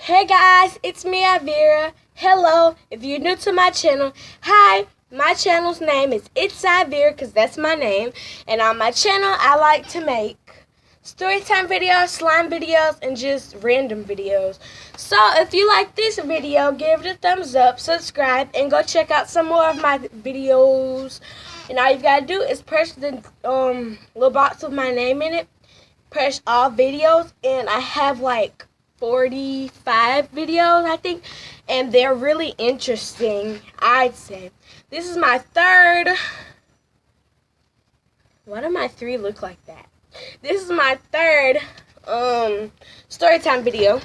Hey guys, it's me, Ivira. Hello, if you're new to my channel, hi. My channel's name is It's Ivira because that's my name. And on my channel, I like to make storytime videos, slime videos, and just random videos. So if you like this video, give it a thumbs up, subscribe, and go check out some more of my videos. And all you gotta do is press the little box with my name in it. Press all videos, and I have like 45 videos, I think, and they're really interesting, I'd say. This is my third. Why do my three look like that? This is my third storytime video.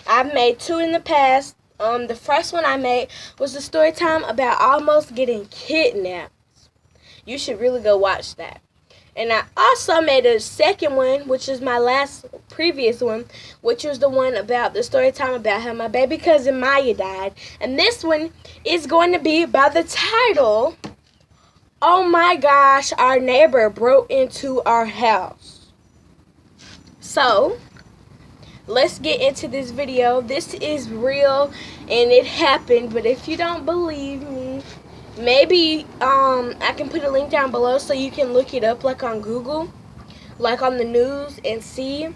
I've made two in the past. The first one I made was a storytime about almost getting kidnapped. You should really go watch that. And I also made a second one, which is my previous one, which was the one about the story time about how my baby cousin Maya died. And this one is going to be by the title, Oh My Gosh, Our Neighbor Broke Into Our House. So, let's get into this video. This is real and it happened, but if you don't believe me, maybe I can put a link down below so you can look it up like on Google, like on the news, and see.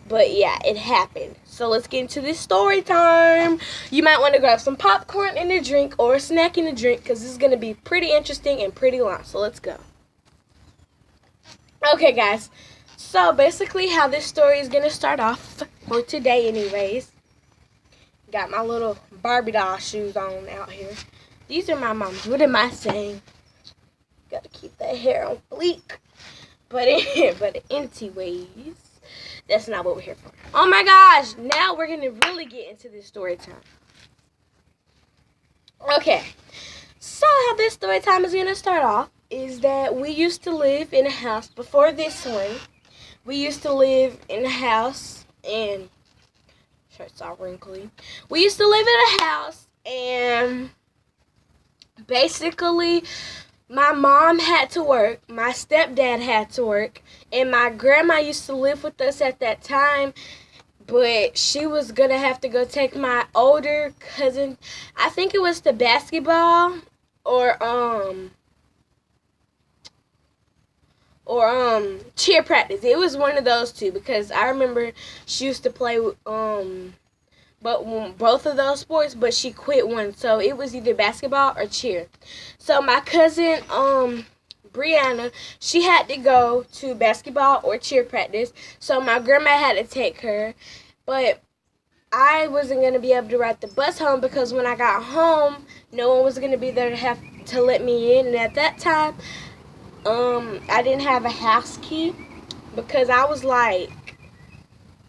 But yeah, it happened. So let's get into this story time. You might want to grab some popcorn and a drink or a snack and a drink because this is going to be pretty interesting and pretty long. So let's go. Okay guys, so basically how this story is going to start off for today anyways. Got my little Barbie doll shoes on out here. These are my mom's. What am I saying? Gotta keep that hair on fleek. But anyways, that's not what we're here for. Oh my gosh! Now we're gonna really get into this story time. Okay, so how this story time is gonna start off is that we used to live in a house before this one. We used to live in a house, and shirt's all wrinkly. We used to live in a house, and basically, my mom had to work, my stepdad had to work, and my grandma used to live with us at that time, but she was going to have to go take my older cousin, I think it was to basketball, or cheer practice. It was one of those two, because I remember she used to play both of those sports, but she quit one, so it was either basketball or cheer. So my cousin Brianna, she had to go to basketball or cheer practice, so my grandma had to take her, but I wasn't going to be able to ride the bus home because when I got home, no one was going to be there to have to let me in, and at that time I didn't have a house key because I was like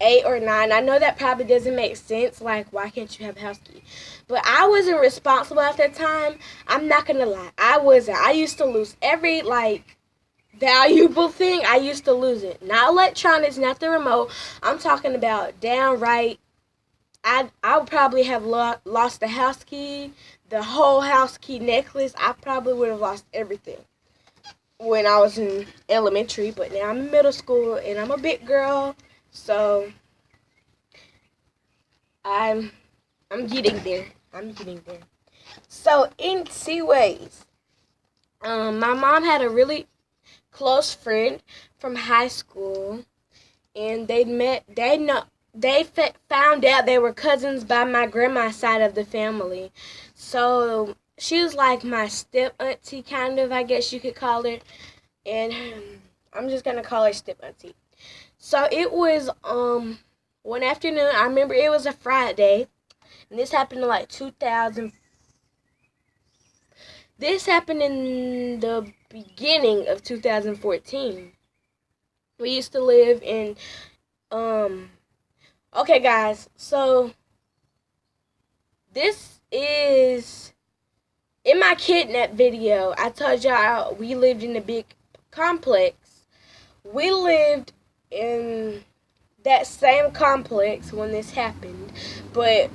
8 or 9. I know that probably doesn't make sense, like why can't you have a house key? But I wasn't responsible at that time. I'm not gonna lie, I wasn't. I used to lose every like valuable thing. I used to lose it. Not electronics, not the remote. I'm talking about downright. I would probably have lost the house key, the whole house key necklace. I probably would have lost everything when I was in elementary, but now I'm in middle school and I'm a big girl. So I'm getting there. So in two ways, my mom had a really close friend from high school, and they found out they were cousins by my grandma's side of the family. So she was like my step auntie, kind of, I guess you could call her, and I'm just gonna call her step auntie. So it was one afternoon. I remember it was a Friday, and this happened in like 2000. This happened in the beginning of 2014. We used to live in okay guys, so this is in my kidnap video. I told y'all we lived in a big complex. We lived in that same complex when this happened, but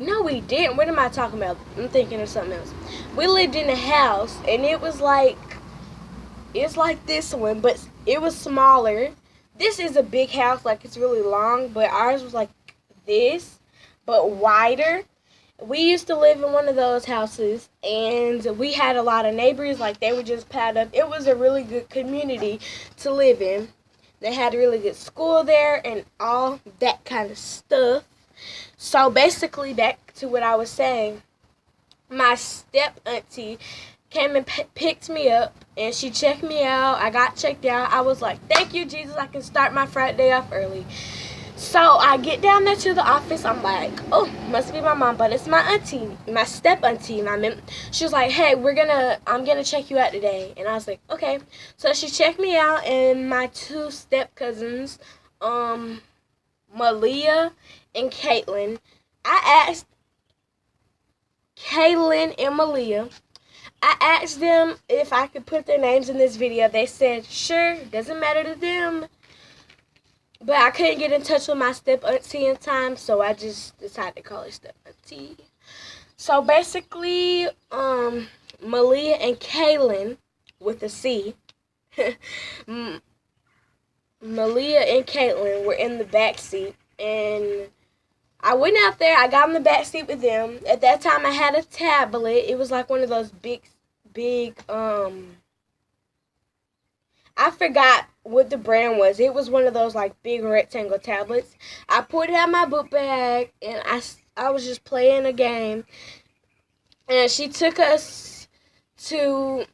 no, we didn't. What am I talking about? I'm thinking of something else. We lived in a house, and it's like this one, but it was smaller. This is a big house, like it's really long, but ours was like this. but wider. We used to live in one of those houses, and we had a lot of neighbors. Like, they were just piled up. It was a really good community to live in. They had a really good school there and all that kind of stuff. So basically, back to what I was saying, my step auntie came and picked me up, and she checked me out. I got checked out. I was like, thank you, Jesus, I can start my Friday off early. So I get down there to the office. I'm like, oh, must be my mom, but it's my auntie, my step auntie. She was like, hey, I'm gonna check you out today. And I was like, okay. So she checked me out, and my two step cousins, Malia and Caitlin. I asked Caitlin and Malia. I asked them if I could put their names in this video. They said, sure, doesn't matter to them. But I couldn't get in touch with my step auntie in time, so I just decided to call her step auntie. So basically, Malia and Kaylin, with a C, Malia and Caitlin were in the back seat, and I went out there. I got in the back seat with them. At that time, I had a tablet. It was like one of those big, I forgot what the brand was. It was one of those like big rectangle tablets. I pulled it out of my book bag, and I was just playing a game. And she took us to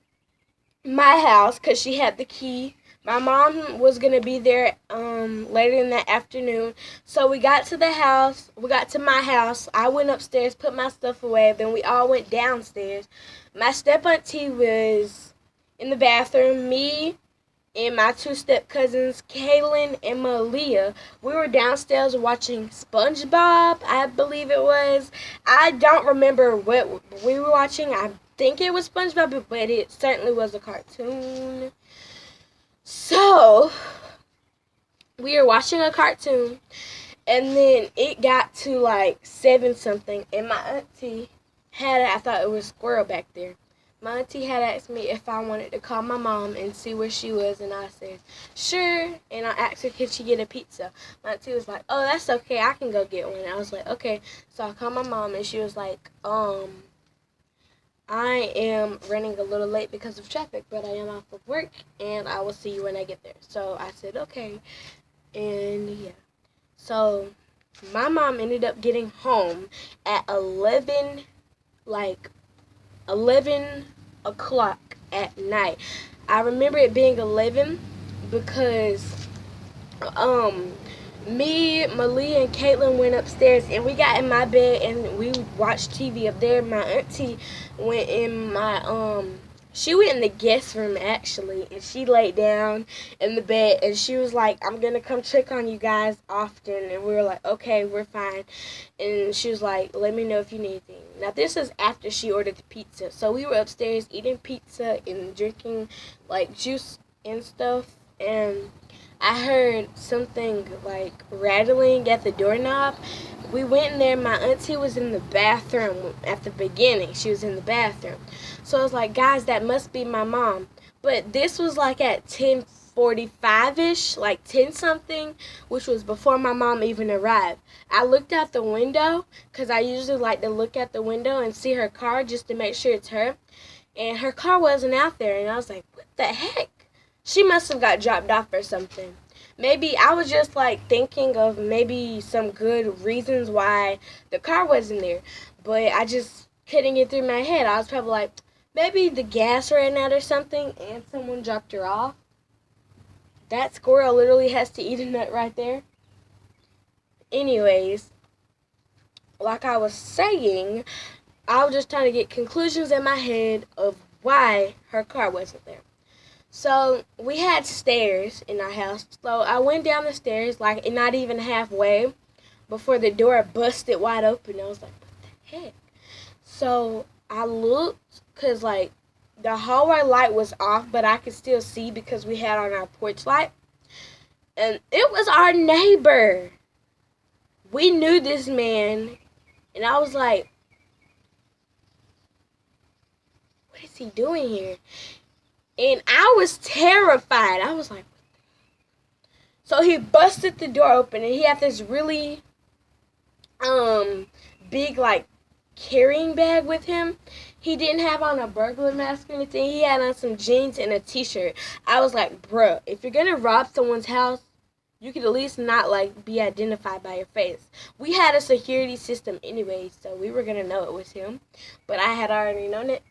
my house because she had the key. My mom was going to be there later in that afternoon. So we got to the house. We got to my house. I went upstairs, put my stuff away. Then we all went downstairs. My step auntie was in the bathroom. Me and my two step cousins, Kaylin and Malia, we were downstairs watching SpongeBob, I believe it was. I don't remember what we were watching. I think it was SpongeBob, but it certainly was a cartoon. So, we were watching a cartoon, and then it got to like 7-something, and my auntie I thought it was a squirrel back there. My auntie had asked me if I wanted to call my mom and see where she was, and I said, sure. And I asked her, could she get a pizza? My auntie was like, oh, that's okay. I can go get one. I was like, okay. So I called my mom, and she was like, I am running a little late because of traffic, but I am off of work, and I will see you when I get there. So I said, okay. And, yeah. So my mom ended up getting home at 11 o'clock at night. I remember it being 11 because me, Malia, and Caitlin went upstairs, and we got in my bed and we watched TV up there. My auntie went in she went in the guest room actually, and she laid down in the bed, and she was like, I'm gonna come check on you guys often. And we were like, okay, we're fine. And she was like, let me know if you need anything. Now this is after she ordered the pizza, so we were upstairs eating pizza and drinking like juice and stuff, and I heard something like rattling at the doorknob. We went in there. My auntie was in the bathroom at the beginning. She was in the bathroom. So I was like, guys, that must be my mom. But this was like at 10:45-ish, like 10-something, which was before my mom even arrived. I looked out the window because I usually like to look out the window and see her car just to make sure it's her. And her car wasn't out there. And I was like, what the heck? She must have got dropped off or something. Maybe I was just like thinking of maybe some good reasons why the car wasn't there. But I just couldn't get through my head. I was probably like, maybe the gas ran out or something and someone dropped her off. That squirrel literally has to eat a nut right there. Anyways, like I was saying, I was just trying to get conclusions in my head of why her car wasn't there. So we had stairs in our house. So I went down the stairs, like not even halfway, before the door busted wide open. I was like, what the heck? So I looked, because like the hallway light was off, but I could still see because we had on our porch light. And it was our neighbor. We knew this man. And I was like, what is he doing here? And I was terrified. I was like, so he busted the door open, and he had this really, big like carrying bag with him. He didn't have on a burglar mask or anything. He had on some jeans and a t-shirt. I was like, bruh, if you're gonna rob someone's house, you could at least not like be identified by your face. We had a security system anyway, so we were gonna know it was him. But I had already known it.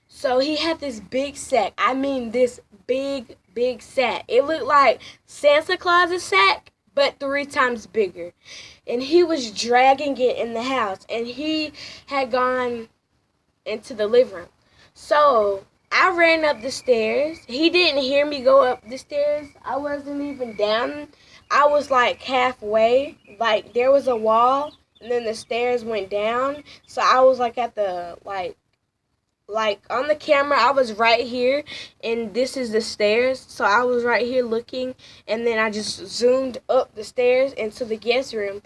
So he had this big sack. I mean this big sack. It looked like Santa Claus's sack, but 3 times bigger. And he was dragging it in the house. And he had gone into the living room. So I ran up the stairs. He didn't hear me go up the stairs. I wasn't even down. I was like halfway. Like there was a wall and then the stairs went down. So I was like at the like on the camera I was right here and this is the stairs. So I was right here looking and then I just zoomed up the stairs into the guest room.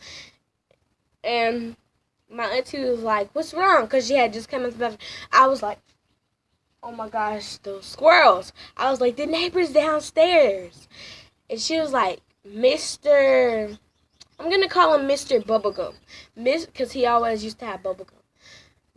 And my auntie was like, "What's wrong?" Because she had just come into the bathroom. I was like, "Oh my gosh, those squirrels." I was like, "The neighbor's downstairs." And she was like, "Mr. I'm going to call him Mr. Bubblegum. Because he always used to have bubblegum.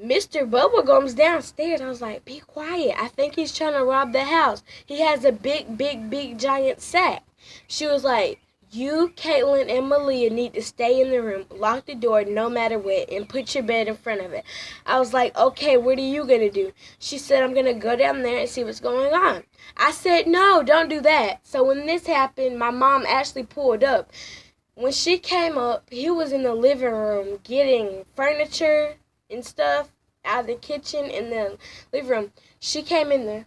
Mr. Bubblegum's downstairs." I was like, "Be quiet. I think he's trying to rob the house. He has a big giant sack." She was like, "You, Caitlin, and Malia need to stay in the room, lock the door no matter what, and put your bed in front of it." I was like, "Okay, what are you going to do?" She said, "I'm going to go down there and see what's going on." I said, "No, don't do that." So when this happened, my mom actually pulled up. When she came up, he was in the living room getting furniture and stuff out of the kitchen in the living room. She came in there,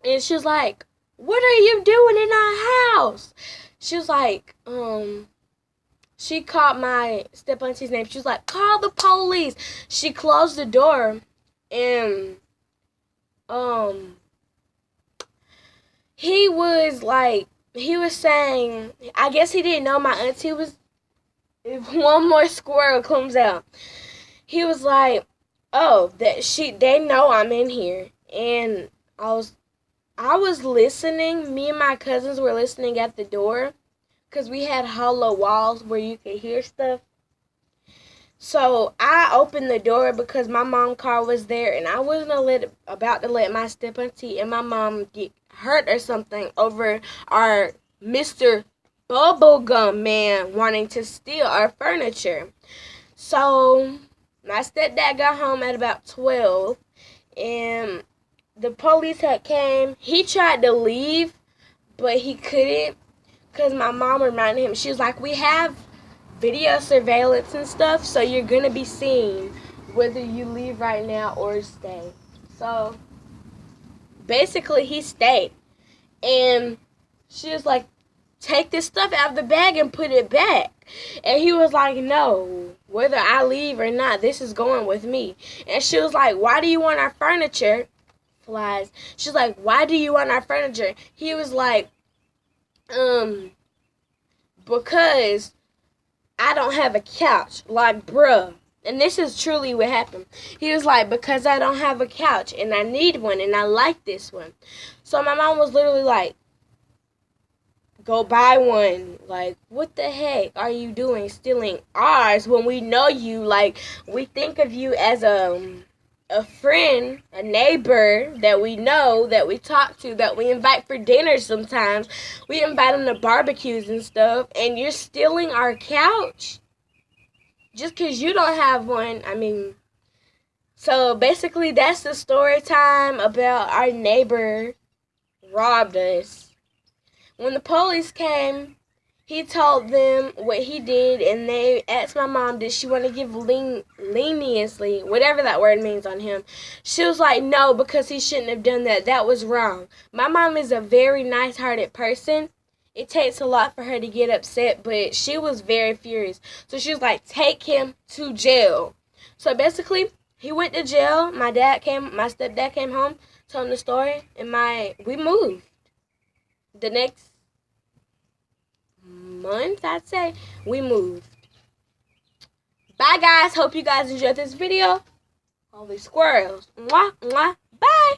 and she was like, "What are you doing in our house?" She was like, she called my step auntie's name. She was like, "Call the police." She closed the door, and he was saying, I guess he didn't know my auntie was, if one more squirrel comes out. He was like, "Oh, they know I'm in here." And I was listening. Me and my cousins were listening at the door because we had hollow walls where you could hear stuff. So I opened the door because my mom's car was there, and I wasn't about to let my step auntie and my mom get hurt or something over our Mr. Bubblegum man wanting to steal our furniture. So my stepdad got home at about 12, and the police had came. He tried to leave, but he couldn't because my mom reminded him. She was like, "We have video surveillance and stuff, so you're going to be seen whether you leave right now or stay." So basically he stayed. And she was like, "Take this stuff out of the bag and put it back." And he was like, "No, whether I leave or not, this is going with me." And she was like, "Why do you want our furniture?" Flies. She's like, "Why do you want our furniture?" He was like, "Because I don't have a couch." Like, bruh. And this is truly what happened. He was like, "Because I don't have a couch and I need one and I like this one." So my mom was literally like, "Go buy one." Like, what the heck are you doing stealing ours when we know you? Like, we think of you as a friend, a neighbor that we know, that we talk to, that we invite for dinner sometimes. We invite them to barbecues and stuff, and you're stealing our couch just because you don't have one. I mean, so basically that's the story time about our neighbor robbed us. When the police came, he told them what he did, and they asked my mom, did she want to give leniency, whatever that word means, on him. She was like, "No, because he shouldn't have done that. That was wrong." My mom is a very nice-hearted person. It takes a lot for her to get upset, but she was very furious. So she was like, "Take him to jail." So basically, he went to jail. My stepdad came home, told him the story, and we moved. The next month, I'd say, we moved. Bye, guys. Hope you guys enjoyed this video. All these squirrels. Mwah, mwah. Bye.